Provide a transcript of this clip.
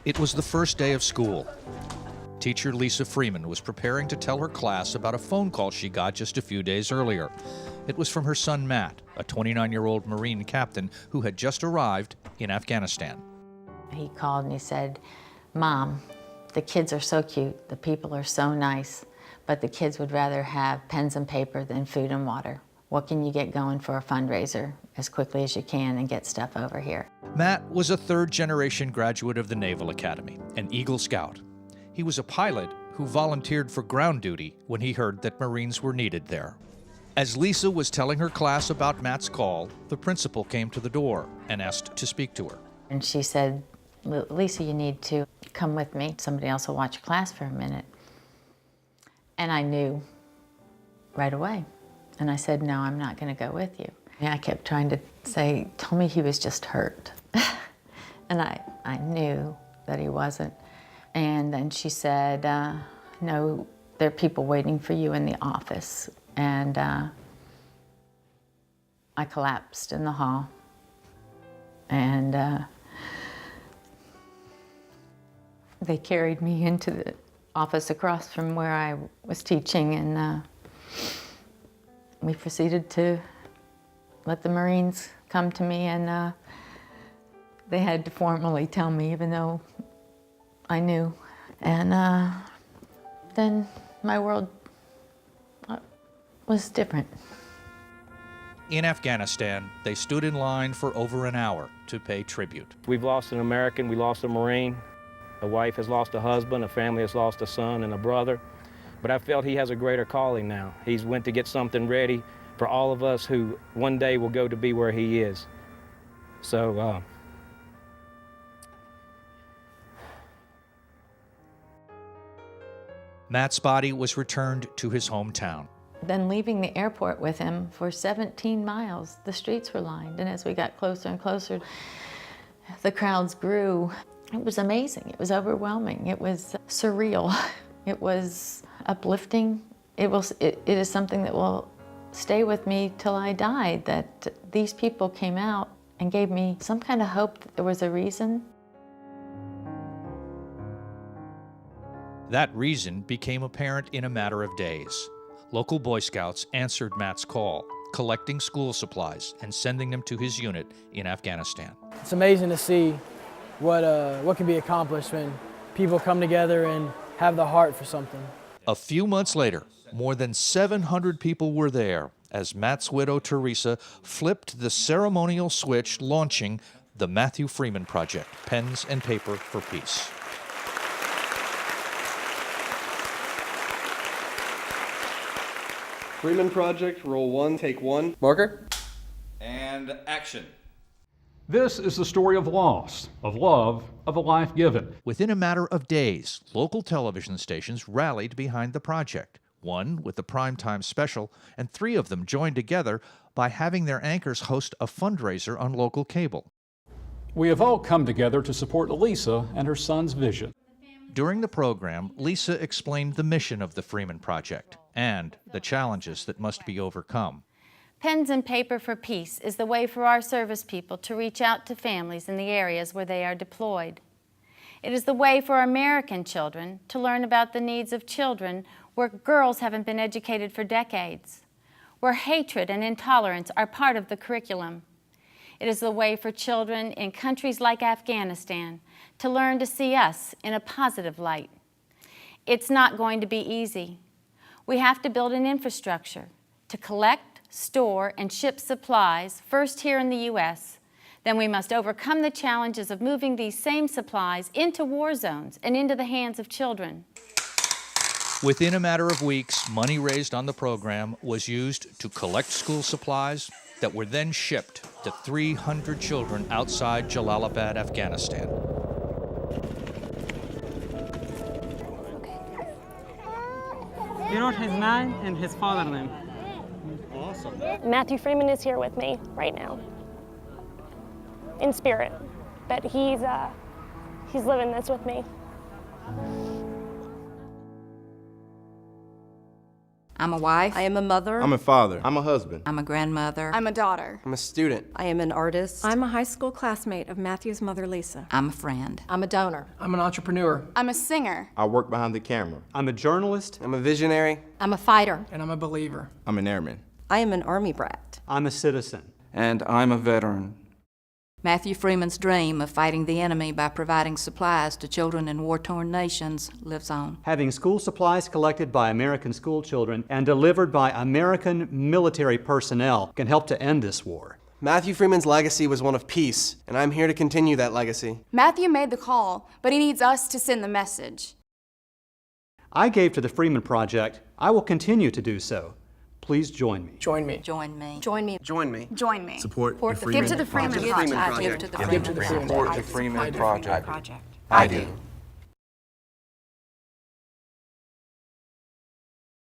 It was the first day of school. Teacher Lisa Freeman was preparing to tell her class about a phone call she got just a few days earlier. It was from her son Matt, a 29-year-old Marine captain who had just arrived in Afghanistan. He called and he said, "Mom, the kids are so cute, the people are so nice, but the kids would rather have pens and paper than food and water. What can you get going for a fundraiser as quickly as you can and get stuff over here?" Matt was a third-generation graduate of the Naval Academy, an Eagle Scout. He was a pilot who volunteered for ground duty when he heard that Marines were needed there. As Lisa was telling her class about Matt's call, the principal came to the door and asked to speak to her. And she said, "Lisa, you need to come with me. Somebody else will watch class for a minute." And I knew right away. And I said, "No, I'm not going to go with you." And I kept trying to say, "Tell me he was just hurt." And I knew that he wasn't. And then she said, "No, there are people waiting for you in the office." And I collapsed in the hall. And they carried me into the office across from where I was teaching, and we proceeded to let the Marines come to me, and they had to formally tell me, even though I knew. And then my world was different. In Afghanistan, they stood in line for over an hour to pay tribute. We've lost an American, we lost a Marine. A wife has lost a husband, a family has lost a son and a brother. But I felt he has a greater calling now. He's went to get something ready for all of us who one day will go to be where he is. So, Matt's body was returned to his hometown. Then leaving the airport with him for 17 miles, the streets were lined, and as we got closer and closer, the crowds grew. It was amazing, it was overwhelming, it was surreal, it was uplifting. It is something that will stay with me till I die, that these people came out and gave me some kind of hope that there was a reason. That reason became apparent in a matter of days. Local Boy Scouts answered Matt's call, collecting school supplies and sending them to his unit in Afghanistan. It's amazing to see what can be accomplished when people come together and have the heart for something. A few months later, more than 700 people were there as Matt's widow, Teresa, flipped the ceremonial switch launching the Matthew Freeman Project, Pens and Paper for Peace. Freeman Project, roll 1, take 1. Marker. And action. This is the story of loss, of love, of a life given. Within a matter of days, local television stations rallied behind the project, one with the primetime special, and 3 of them joined together by having their anchors host a fundraiser on local cable. We have all come together to support Lisa and her son's vision. During the program, Lisa explained the mission of the Freeman Project and the challenges that must be overcome. Pens and Paper for Peace is the way for our service people to reach out to families in the areas where they are deployed. It is the way for American children to learn about the needs of children where girls haven't been educated for decades, where hatred and intolerance are part of the curriculum. It is the way for children in countries like Afghanistan to learn to see us in a positive light. It's not going to be easy. We have to build an infrastructure to collect, store, and ship supplies, first here in the U.S. Then we must overcome the challenges of moving these same supplies into war zones and into the hands of children. Within a matter of weeks, money raised on the program was used to collect school supplies that were then shipped to 300 children outside Jalalabad, Afghanistan. He wrote his name and his father's name. Awesome. Matthew Freeman is here with me right now, in spirit, but he's living this with me. I'm a wife. I am a mother. I'm a father. I'm a husband. I'm a grandmother. I'm a daughter. I'm a student. I am an artist. I'm a high school classmate of Matthew's mother, Lisa. I'm a friend. I'm a donor. I'm an entrepreneur. I'm a singer. I work behind the camera. I'm a journalist. I'm a visionary. I'm a fighter. And I'm a believer. I'm an airman. I am an Army brat. I'm a citizen. And I'm a veteran. Matthew Freeman's dream of fighting the enemy by providing supplies to children in war-torn nations lives on. Having school supplies collected by American school children and delivered by American military personnel can help to end this war. Matthew Freeman's legacy was one of peace, and I'm here to continue that legacy. Matthew made the call, but he needs us to send the message. I gave to the Freeman Project. I will continue to do so. Please join me. Join me. Join me. Join me. Join me. Join me. Support the Freeman Give to the Freeman Project. Project. I give to the Freeman Support the Freeman Project. I do.